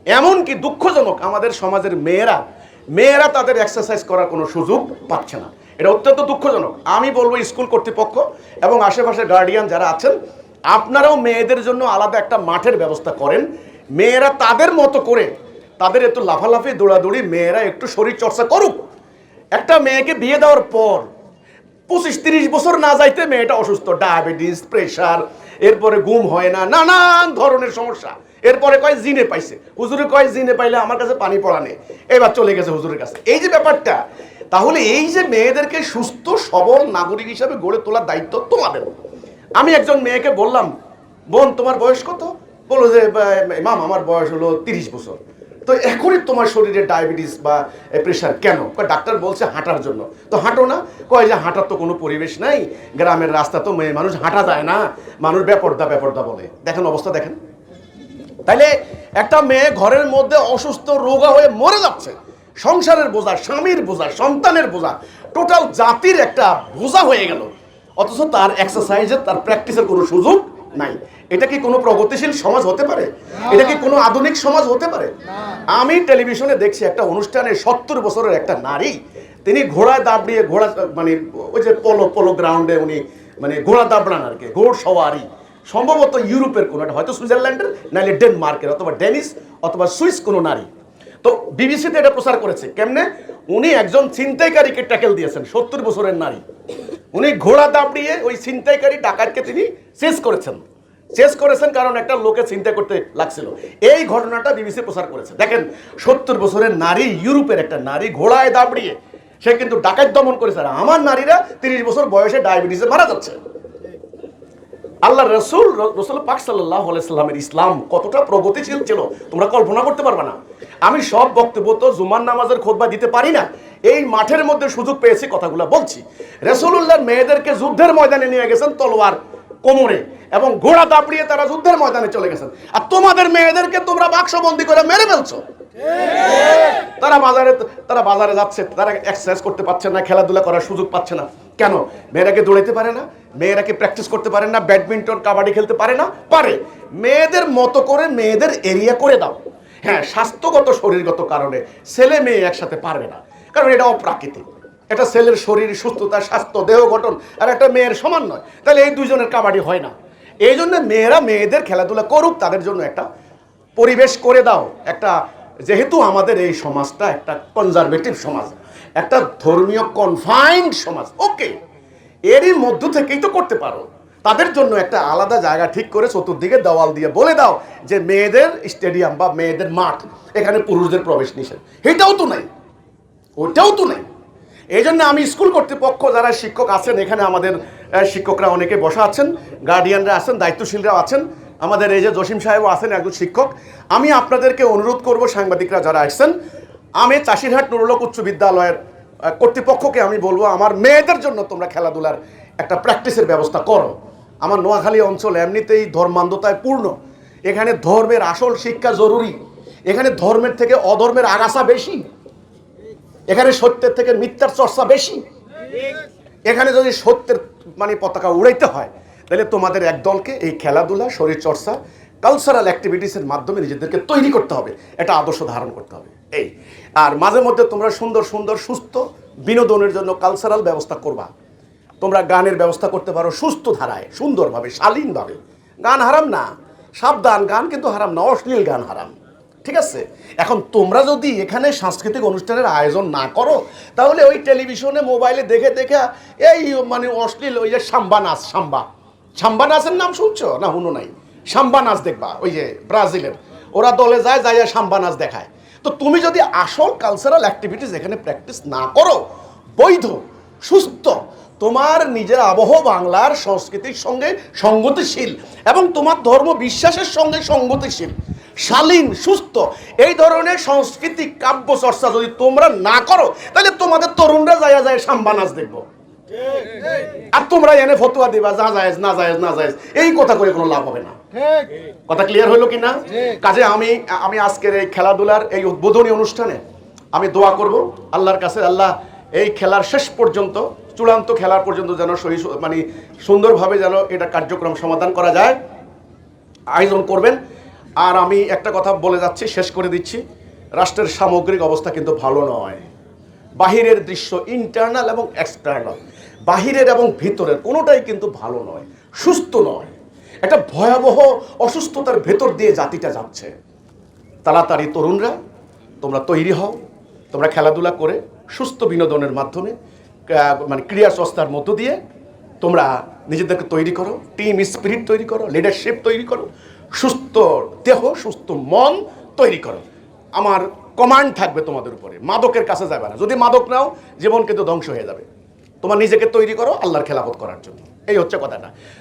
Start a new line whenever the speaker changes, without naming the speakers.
এমনকি দুঃখজনক আমাদের সমাজের মেয়েরা তাদের এক্সারসাইজ করার কোনো সুযোগ পাচ্ছে না। এটা অত্যন্ত দুঃখজনক। আমি বলবো স্কুল কর্তৃপক্ষ এবং আশেপাশের গার্ডিয়ান যারা আছেন, আপনারাও মেয়েদের জন্য আলাদা একটা মাঠের ব্যবস্থা করেন। মেয়েরা তাদের মতো করে তাদের একটু লাফালাফি দৌড়াদৌড়ি, মেয়েরা একটু শরীর চর্চা করুক। একটা মেয়েকে বিয়ে দেওয়ার পর 25-30 বছর না যাইতে মেয়েটা অসুস্থ, ডায়াবেটিস, প্রেশার, এরপরে ঘুম হয় না, নানান ধরনের সমস্যা। এরপরে কয় জিনে পাইছে, হুজুরে কয় জিনে পাইলে আমার কাছে পানি পড়া নেই, এবার চলে গেছে হুজুরের কাছে। এই যে ব্যাপারটা, তাহলে এই যে মেয়েদেরকে সুস্থ সবল নাগরিক হিসাবে গড়ে তোলার দায়িত্ব তোমাদের। আমি একজন মেয়েকে বললাম, বোন তোমার বয়স কত? বললো যে মাম আমার বয়স হলো 30 বছর। তো এখনই তোমার শরীরে ডায়াবেটিস বা প্রেশার কেন? ডাক্তার বলছে হাঁটার জন্য। তো হাঁটো না? কয় যে হাঁটার তো কোনো পরিবেশ নাই, গ্রামের রাস্তা তো মেয়ে মানুষ হাঁটা যায় না, মানুষ বেপরদা বলে। দেখেন অবস্থা দেখেন। তাইলে একটা মেয়ে ঘরের মধ্যে অসুস্থ রোগা হয়ে মরে যাচ্ছে, সংসারের বোঝা, স্বামীর বোঝা, সন্তানের বোঝা, টোটাল জাতির একটা বোঝা হয়ে গেল, অথচ তার এক্সারসাইজের, তার প্র্যাকটিসের কোনো সুযোগ নাই। এটা কি কোনো প্রগতিশীল সমাজ হতে পারে? এটা কি কোনো আধুনিক সমাজ হতে পারে? আমি টেলিভিশনে দেখছি একটা অনুষ্ঠানে 70 বছরের একটা নারী, তিনি ঘোড়ায় দাবড়িয়ে, ঘোড়া মানে ওই যে পোলো গ্রাউন্ডে উনি মানে ঘোড়া দাবড়ান আর কি, ঘোড় সওয়ারি, সম্ভবত ইউরোপের কোনো একটা, হয়তো সুইজারল্যান্ডের, নাহলে ডেনমার্কের অথবা ডেনিস অথবা সুইস কোনো নারী। তো বিবিসিতে এটা প্রচার করেছে। কেমনে? উনি একজন ছিনতাইকারীকে ট্যাকেল দিয়েছেন, 70 বছরের নারী। উনি ঘোড়া দাবড়িয়ে ওই ছিনতাইকারী ডাকাতকে তিনি শেষ করেছেন কারণ একটা লোকে ছিনতাই করতে লাগছিল। এই ঘটনাটা বিবিসি প্রচার করেছে। দেখেন, 70 বছরের নারী, ইউরোপের একটা নারী ঘোড়ায় দাবড়িয়ে সে কিন্তু ডাকাত দমন করেছে। আর আমার নারীরা 30 বছর বয়সে ডায়াবেটিসে মারা যাচ্ছে। আল্লাহ রসুল পাক সাল্লাল্লাহু আলাইহি সাল্লামের ইসলাম কতটা প্রগতিশীল ছিল তোমরা কল্পনা করতে পারবে না। আমি সব বক্তব্য তো জুমার নামাজের খুতবা দিতে পারি না, এই মাঠের মধ্যে সুযোগ পেয়েছি কথাগুলো বলছি। রাসূলুল্লাহর মেয়েদেরকে যুদ্ধের ময়দানে নিয়ে গেছেন তলোয়ার কোমরে, এবং ঘোড়া দাপড়িয়ে তারা যুদ্ধের ময়দানে চলে গেছেন। আর তোমাদের মেয়েদেরকে তোমরা বাক্সবন্দি করে মেরে ফেলছো। তারা বাজারে যাচ্ছে, তারা এক্সারসাইজ করতে পারছে না, খেলাধুলা করার সুযোগ পাচ্ছে না। কেন? মেয়েরাকে দৌড়াইতে পারে না, মেয়েরাকে প্র্যাকটিস করতে পারে না, ব্যাডমিন্টন কাবাডি খেলতে পারে না? পারে। মেয়েদের মতো করে মেয়েদের এরিয়া করে দাও। হ্যাঁ, স্বাস্থ্যগত শরীরগত কারণে ছেলে মেয়ে একসাথে পারবে না, কারণ এটা অপ্রাকৃতিক। এটা ছেলের শরীর সুস্থতা, স্বাস্থ্য, দেহ গঠন আর একটা মেয়ের সমান নয়, তাহলে এই দুজনের কাবাডি হয় না। এই জন্য মেয়েরা মেয়েদের খেলাধুলা করুক, তাদের জন্য একটা পরিবেশ করে দাও। একটা, যেহেতু আমাদের এই সমাজটা একটা কনজারভেটিভ সমাজ, একটা ধর্মীয় কনফাইন্ড সমাজ, ওকে, এরই মধ্য থেকেই তো করতে পারো। তাদের জন্য একটা আলাদা জায়গা ঠিক করে চতুর্দিকে দেওয়াল দিয়ে বলে দাও যে মেয়েদের স্টেডিয়াম বা মেয়েদের মাঠ, এখানে পুরুষদের প্রবেশ নিষেধ। এটাও তো নাই, ওইটাও তো নাই। এই জন্য আমি স্কুল কর্তৃপক্ষ, যারা শিক্ষক আছেন এখানে, আমাদের শিক্ষকরা অনেকে বসা আছেন, গার্ডিয়ানরা আছেন, দায়িত্বশীলরাও আছেন, আমাদের এই যে জসিম সাহেবও আছেন একজন শিক্ষক। আমি আপনাদেরকে অনুরোধ করব, সাংবাদিকরা যারা আসছেন, আমি চাষিরহাট নুরুল হক উচ্চ বিদ্যালয়ের কর্তৃপক্ষকে আমি বলবো, আমার মেয়েদের জন্য তোমরা খেলাধুলার একটা প্র্যাকটিসের ব্যবস্থা করো। আমার নোয়াখালী অঞ্চল এমনিতেই ধর্মান্ধতায় পূর্ণ, এখানে ধর্মের আসল শিক্ষা জরুরি। এখানে ধর্মের থেকে অধর্মের আগাছা বেশি, এখানে সত্যের থেকে মিথ্যার চর্চা বেশি। এখানে যদি সত্যের মানে পতাকা উড়াইতে হয়, তাহলে তোমাদের একদলকে এই খেলাধুলা, শরীর চর্চা, কালচারাল অ্যাক্টিভিটিসের মাধ্যমে নিজেদেরকে তৈরি করতে হবে, এটা আদর্শ ধারণ করতে হবে। এই আর মাঝে মধ্যে তোমরা সুন্দর সুন্দর সুস্থ বিনোদনের জন্য কালচারাল ব্যবস্থা করবা। তোমরা গানের ব্যবস্থা করতে পারো সুস্থ ধারায়, সুন্দরভাবে, শালীনভাবে। গান হারাম না, সাবধান, গান কিন্তু হারাম না, অশ্লীল গান হারাম, ঠিক আছে? এখন তোমরা যদি এখানে সাংস্কৃতিক অনুষ্ঠানের আয়োজন না করো, তাহলে ওই টেলিভিশনে মোবাইলে দেখে দেখে এই মানে অশ্লীল ওই যে সাম্বা নাচের নাম শুনছো না? হুনো নাই? সাম্বা নাচ দেখবা, ওই যে ব্রাজিলের ওরা দলে যায় সাম্বা নাচ দেখায়। তো তুমি যদি আসল কালচারাল অ্যাক্টিভিটিস এখানে প্র্যাকটিস না করো, বৈধ, সুস্থ, তোমার নিজের আবহ বাংলার সংস্কৃতির সঙ্গে সঙ্গতিশীল এবং তোমার ধর্ম বিশ্বাসের সঙ্গে সঙ্গতিশীল, শালীন, সুস্থ, এই ধরনের সাংস্কৃতিক কাব্য চর্চা যদি তোমরা না করো, তাহলে তোমাদের তরুণরা যায় সাম্বা নাচ দেখবো। আর তোমরা এনে ফতোয়া দিবা যা জায়েজ না জায়েজ না জায়েজ, এই কথা করে কোনো লাভ হবে না। কথা ক্লিয়ার হলো কি না? কাজে আমি আজকের এই খেলাধুলার এই উদ্বোধনী অনুষ্ঠানে আমি দোয়া করব আল্লাহর কাছে, আল্লাহ এই খেলার শেষ পর্যন্ত, চূড়ান্ত খেলার পর্যন্ত যেন মানে সুন্দরভাবে যেন এটা কার্যক্রম সমাধান করা যায়, আয়োজন করবেন। আর আমি একটা কথা বলে যাচ্ছি, শেষ করে দিচ্ছি, রাষ্ট্রের সামগ্রিক অবস্থা কিন্তু ভালো নয়। বাহিরের দৃশ্য, ইন্টারনাল এবং এক্সটার্নাল, বাহিরের এবং ভিতরের কোনোটাই কিন্তু ভালো নয়, সুস্থ নয়। একটা ভয়াবহ অসুস্থতার ভেতর দিয়ে জাতিটা যাচ্ছে। তাড়াতাড়ি তরুণরা তোমরা তৈরি হও, তোমরা খেলাধুলা করে সুস্থ বিনোদনের মাধ্যমে মানে ক্রীড়া সংস্থার মধ্য দিয়ে তোমরা নিজেদেরকে তৈরি করো, টিম স্পিরিট তৈরি করো, লিডারশিপ তৈরি করো, সুস্থ দেহ সুস্থ মন তৈরি করো। আমার কমান্ড থাকবে তোমাদের উপরে, মাদকের কাছে যাবে না। যদি মাদক নাও, জীবন কিন্তু ধ্বংস হয়ে যাবে। তোমার নিজেকে তৈরি করো আল্লাহর খেলাফত করার জন্য, এই হচ্ছে কথাটা।